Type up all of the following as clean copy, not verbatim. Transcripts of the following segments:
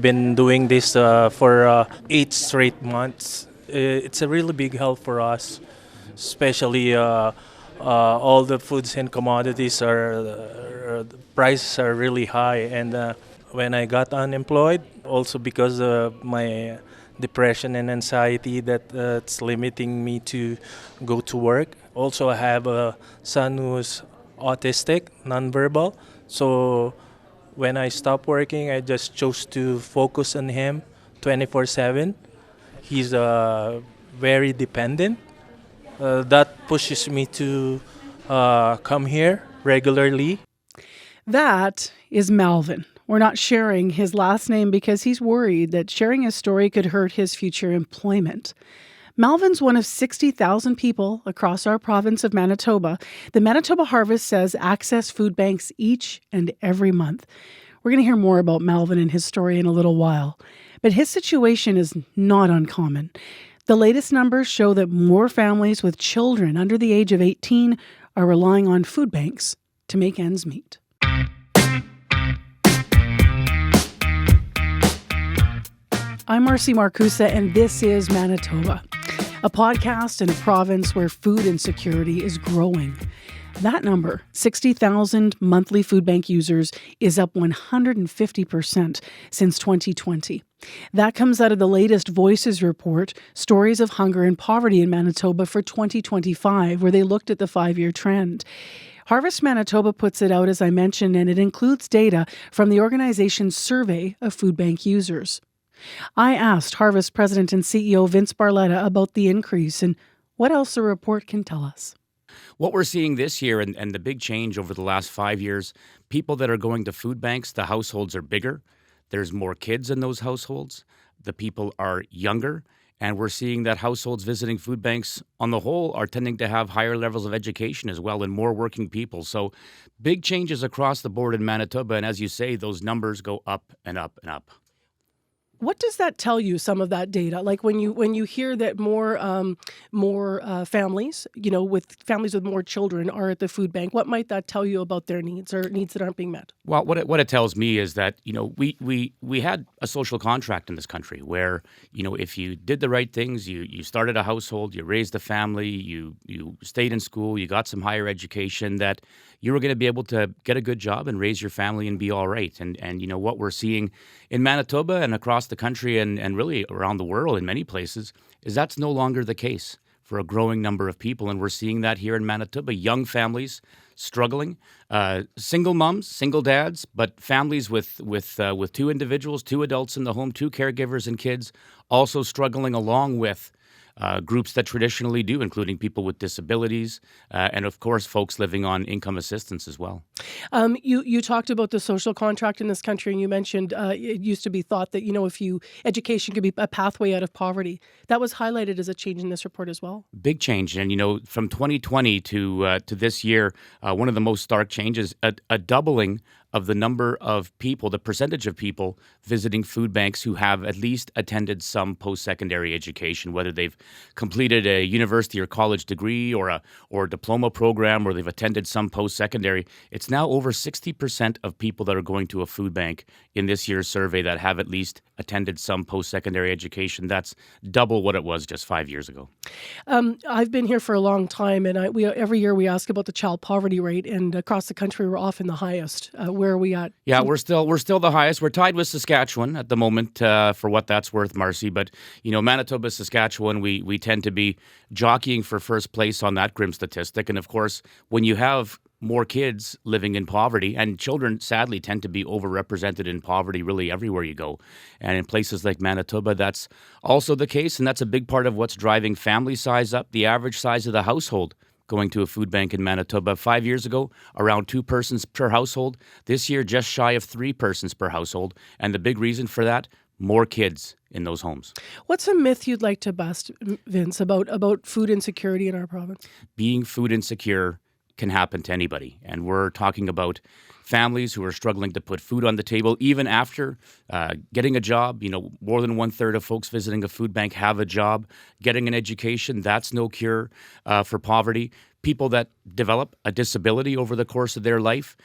been doing this for 8 straight months. It's a really big help for us, especially all the foods and commodities the prices are really high. And when I got unemployed, also because of my depression and anxiety that's limiting me to go to work. Also, I have a son who's autistic, nonverbal. So when I stopped working, I just chose to focus on him 24/7. He's very dependent. That pushes me to come here regularly. That is Malvin. We're not sharing his last name because he's worried that sharing his story could hurt his future employment. Malvin's one of 60,000 people across our province of Manitoba. The Manitoba Harvest says access food banks each and every month. We're going to hear more about Malvin and his story in a little while. But his situation is not uncommon. The latest numbers show that more families with children under the age of 18 are relying on food banks to make ends meet. I'm Marcy Marcusa, and this is Manitoba, a podcast in a province where food insecurity is growing. That number, 60,000 monthly food bank users, is up 150% since 2020. That comes out of the latest Voices report, Stories of Hunger and Poverty in Manitoba for 2025, where they looked at the 5-year trend. Harvest Manitoba puts it out, as I mentioned, and it includes data from the organization's survey of food bank users. I asked Harvest President and CEO Vince Barletta about the increase and what else the report can tell us. What we're seeing this year and the big change over the last 5 years, people that are going to food banks, the households are bigger. There's more kids in those households. The people are younger. And we're seeing that households visiting food banks on the whole are tending to have higher levels of education as well and more working people. So big changes across the board in Manitoba. And as you say, those numbers go up and up and up. What does that tell you, some of that data? Like when you hear that more families, with families with more children are at the food bank, what might that tell you about their needs or needs that aren't being met? Well, what it tells me is that, we had a social contract in this country where, if you did the right things, you started a household, you raised a family, you stayed in school, you got some higher education, that you were going to be able to get a good job and raise your family and be all right. And what we're seeing in Manitoba and across the country and really around the world in many places is that's no longer the case for a growing number of people. And we're seeing that here in Manitoba, young families struggling, single moms, single dads, but families with two individuals, two adults in the home, two caregivers and kids also struggling along with groups that traditionally do, including people with disabilities, and of course, folks living on income assistance as well. You talked about the social contract in this country, and you mentioned it used to be thought that, education could be a pathway out of poverty. That was highlighted as a change in this report as well. Big change. And, from 2020 to this year, one of the most stark changes, a doubling of the number of people, the percentage of people visiting food banks who have at least attended some post-secondary education, whether they've completed a university or college degree or a diploma program, or they've attended some post-secondary. It's now over 60% of people that are going to a food bank in this year's survey that have at least attended some post-secondary education. That's double what it was just 5 years ago. I've been here for a long time, and every year we ask about the child poverty rate, and across the country we're often the highest. Where are we at? Yeah, we're still the highest. We're tied with Saskatchewan at the moment, for what that's worth, Marcy. But Manitoba, Saskatchewan, we tend to be jockeying for first place on that grim statistic. And of course, when you have more kids living in poverty, and children sadly tend to be overrepresented in poverty really everywhere you go. And in places like Manitoba, that's also the case. And that's a big part of what's driving family size up, the average size of the household going to a food bank in Manitoba. 5 years ago, around 2 persons per household. This year, just shy of 3 persons per household. And the big reason for that, more kids in those homes. What's a myth you'd like to bust, Vince, about food insecurity in our province? Being food insecure can happen to anybody. And we're talking about families who are struggling to put food on the table, even after getting a job. More than 1/3 of folks visiting a food bank have a job. Getting an education, that's no cure for poverty. people that develop a disability over the course of their life,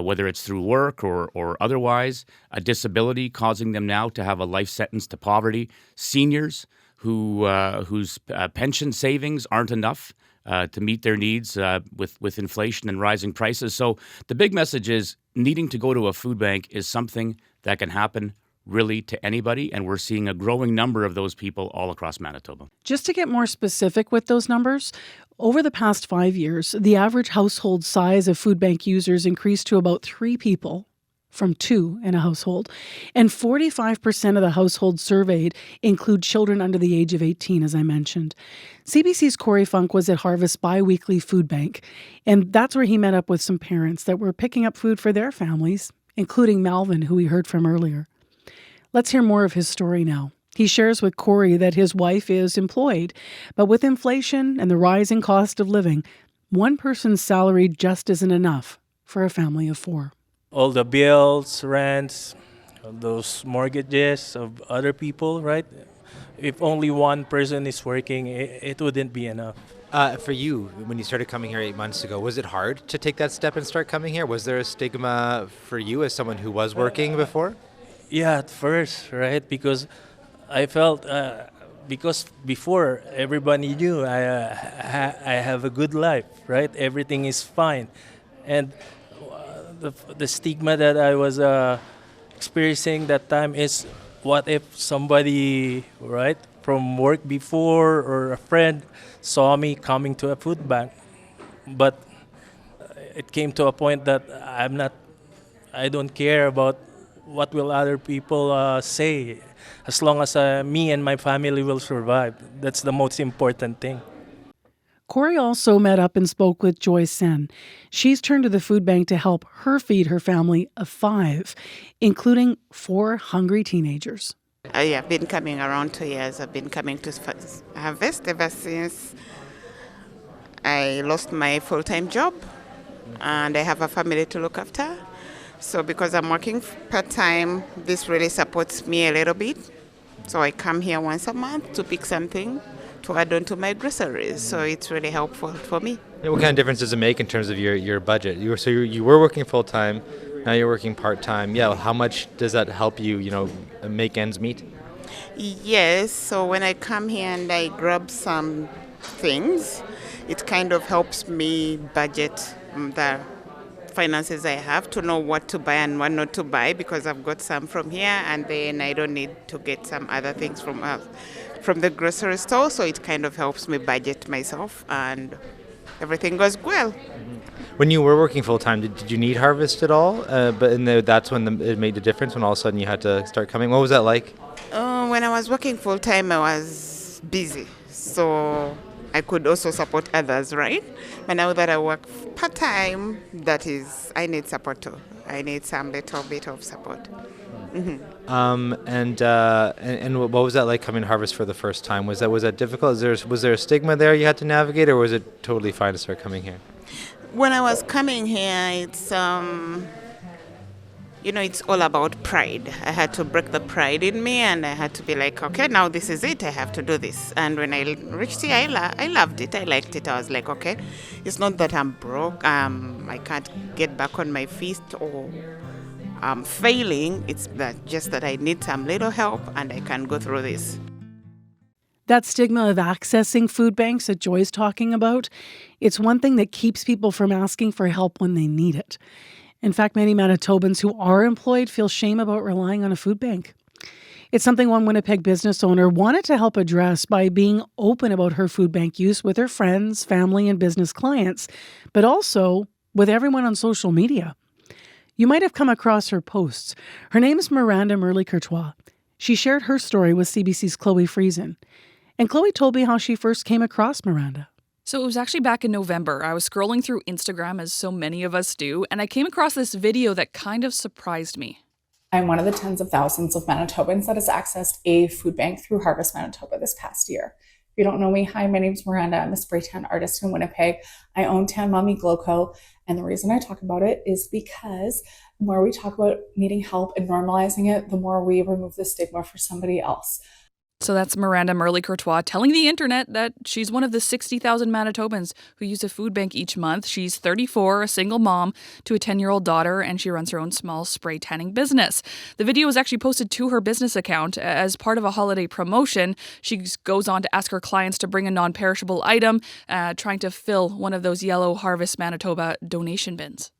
whether it's through work or otherwise, a disability causing them now to have a life sentence to poverty, seniors whose pension savings aren't enough to meet their needs with inflation and rising prices. So the big message is needing to go to a food bank is something that can happen really to anybody, and we're seeing a growing number of those people all across Manitoba. Just to get more specific with those numbers, over the past 5 years, the average household size of food bank users increased to about 3 people from 2 in a household. And 45% of the households surveyed include children under the age of 18, as I mentioned. CBC's Corey Funk was at Harvest bi-weekly food bank, and that's where he met up with some parents that were picking up food for their families, including Malvin, who we heard from earlier. Let's hear more of his story now. He shares with Corey that his wife is employed, but with inflation and the rising cost of living, one person's salary just isn't enough for a family of 4. All the bills, rents, those mortgages of other people, right? If only one person is working, it wouldn't be enough. For you, when you started coming here 8 months ago, was it hard to take that step and start coming here? Was there a stigma for you as someone who was working before? Yeah, at first, right? Because I felt, because before everybody knew I have a good life, right? Everything is fine. And the stigma that I was experiencing that time is, what if somebody, right, from work before or a friend saw me coming to a food bank? But it came to a point that I don't care about what will other people say, as long as me and my family will survive. That's the most important thing. Corey also met up and spoke with Joy Sen. She's turned to the food bank to help her feed her family of 5, including 4 hungry teenagers. I've been coming around 2 years. I've been coming to Harvest ever since I lost my full-time job, and I have a family to look after. So because I'm working part-time, this really supports me a little bit. So I come here once a month to pick something to add on to my groceries. So it's really helpful for me. Yeah, what kind of difference does it make in terms of your budget? You were working full-time, now you're working part-time. Yeah, how much does that help you, make ends meet? Yes, so when I come here and I grab some things, it kind of helps me budget the finances I have, to know what to buy and what not to buy, because I've got some from here and then I don't need to get some other things from the grocery store. So it kind of helps me budget myself and everything goes well. When you were working full-time, did you need Harvest at all? That's when it made the difference, when all of a sudden you had to start coming. What was that like? When I was working full-time, I was busy. So I could also support others, right? But now that I work part-time, I need support too. I need some little bit of support. Mm-hmm. And what was that like coming to Harvest for the first time? Was that difficult? Was there a stigma there you had to navigate, or was it totally fine to start coming here? When I was coming here, it's it's all about pride. I had to break the pride in me, and I had to be like, okay, now this is it. I have to do this. And when I reached here, I loved it. I liked it. I was like, okay, it's not that I'm broke. I can't get back on my feet or I'm failing. It's just that I need some little help, and I can go through this. That stigma of accessing food banks that Joy's talking about, it's one thing that keeps people from asking for help when they need it. In fact, many Manitobans who are employed feel shame about relying on a food bank. It's something one Winnipeg business owner wanted to help address by being open about her food bank use with her friends, family, and business clients, but also with everyone on social media. You might have come across her posts. Her name is Miranda Merle-Courtois. She shared her story with CBC's Chloe Friesen. And Chloe told me how she first came across Miranda. So it was actually back in November. I was scrolling through Instagram, as so many of us do, and I came across this video that kind of surprised me. I'm one of the tens of thousands of Manitobans that has accessed a food bank through Harvest Manitoba this past year. If you don't know me, hi, my name's Miranda. I'm a spray tan artist in Winnipeg. I own Tan Mommy Glow Co. And the reason I talk about it is because the more we talk about needing help and normalizing it, the more we remove the stigma for somebody else. So that's Miranda Merle-Courtois telling the internet that she's one of the 60,000 Manitobans who use a food bank each month. She's 34, a single mom to a 10-year-old daughter, and she runs her own small spray tanning business. The video was actually posted to her business account as part of a holiday promotion. She goes on to ask her clients to bring a non-perishable item, trying to fill one of those yellow Harvest Manitoba donation bins.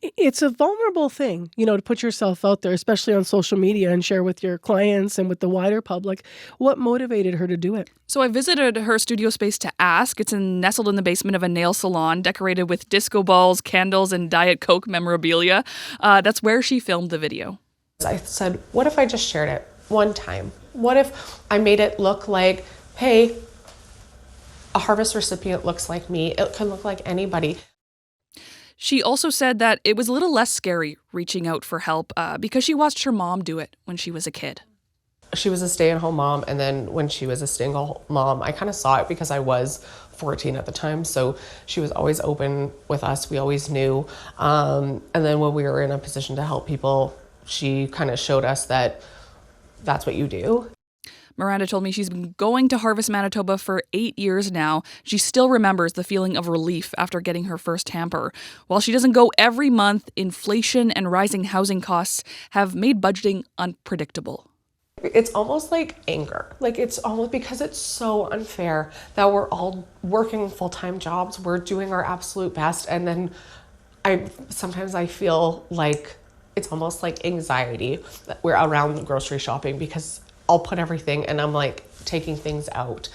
It's a vulnerable thing, to put yourself out there, especially on social media, and share with your clients and with the wider public. What motivated her to do it? So I visited her studio space to ask. It's nestled in the basement of a nail salon, decorated with disco balls, candles, and Diet Coke memorabilia. That's where she filmed the video. I said, what if I just shared it one time? What if I made it look like, hey, a Harvest recipient looks like me. It can look like anybody. She also said that it was a little less scary reaching out for help because she watched her mom do it when she was a kid. She was a stay-at-home mom, and then when she was a single mom, I kind of saw it because I was 14 at the time, so she was always open with us. We always knew. And then when we were in a position to help people, she kind of showed us that that's what you do. Miranda told me she's been going to Harvest Manitoba for 8 years now. She still remembers the feeling of relief after getting her first hamper. While she doesn't go every month, inflation and rising housing costs have made budgeting unpredictable. It's almost like anger. Like, it's almost because it's so unfair that we're all working full-time jobs. We're doing our absolute best. And then sometimes I feel like it's almost like anxiety that we're around the grocery shopping because I'll put everything and I'm like taking things out.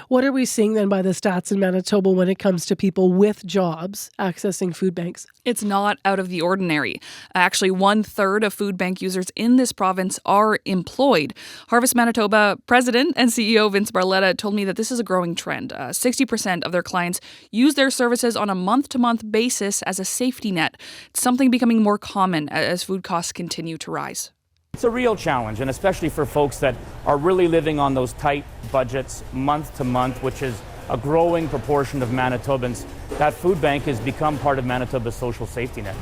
What are we seeing then by the stats in Manitoba when it comes to people with jobs accessing food banks? It's not out of the ordinary. Actually, 1/3 of food bank users in this province are employed. Harvest Manitoba President and CEO Vince Barletta told me that this is a growing trend. 60% of their clients use their services on a month-to-month basis as a safety net. It's something becoming more common as food costs continue to rise. It's a real challenge, and especially for folks that are really living on those tight budgets month to month, which is a growing proportion of Manitobans. That food bank has become part of Manitoba's social safety net.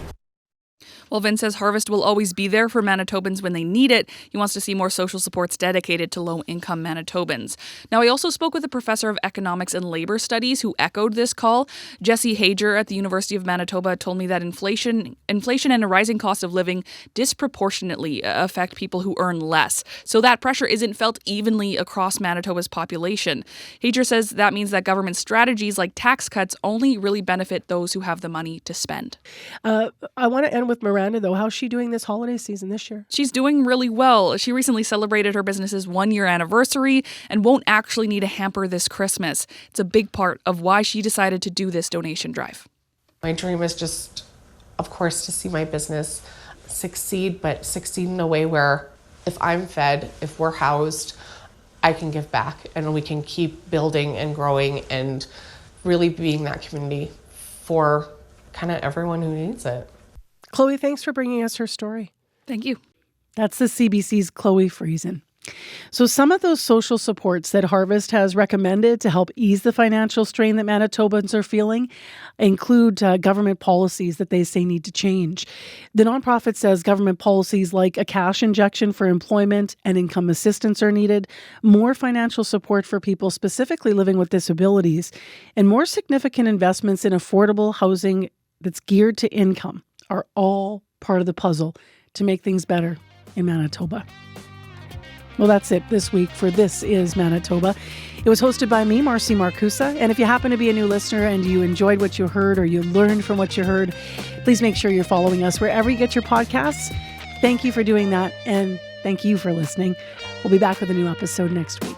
Well, Vince says Harvest will always be there for Manitobans when they need it. He wants to see more social supports dedicated to low-income Manitobans. Now, I also spoke with a professor of economics and labor studies who echoed this call. Jesse Hager at the University of Manitoba told me that inflation and a rising cost of living disproportionately affect people who earn less. So that pressure isn't felt evenly across Manitoba's population. Hager says that means that government strategies like tax cuts only really benefit those who have the money to spend. I want to end with Miranda, though. How's she doing this holiday season this year? She's doing really well. She recently celebrated her business's 1-year anniversary and won't actually need a hamper this Christmas. It's a big part of why she decided to do this donation drive. My dream is just, of course, to see my business succeed, but succeed in a way where if I'm fed, if we're housed, I can give back and we can keep building and growing and really being that community for kind of everyone who needs it. Chloe, thanks for bringing us her story. Thank you. That's the CBC's Chloe Friesen. So some of those social supports that Harvest has recommended to help ease the financial strain that Manitobans are feeling include government policies that they say need to change. The nonprofit says government policies like a cash injection for employment and income assistance are needed, more financial support for people specifically living with disabilities, and more significant investments in affordable housing that's geared to income are all part of the puzzle to make things better in Manitoba. Well, that's it this week for This Is Manitoba. It was hosted by me, Marcy Marcusa. And if you happen to be a new listener and you enjoyed what you heard or you learned from what you heard, please make sure you're following us wherever you get your podcasts. Thank you for doing that, and thank you for listening. We'll be back with a new episode next week.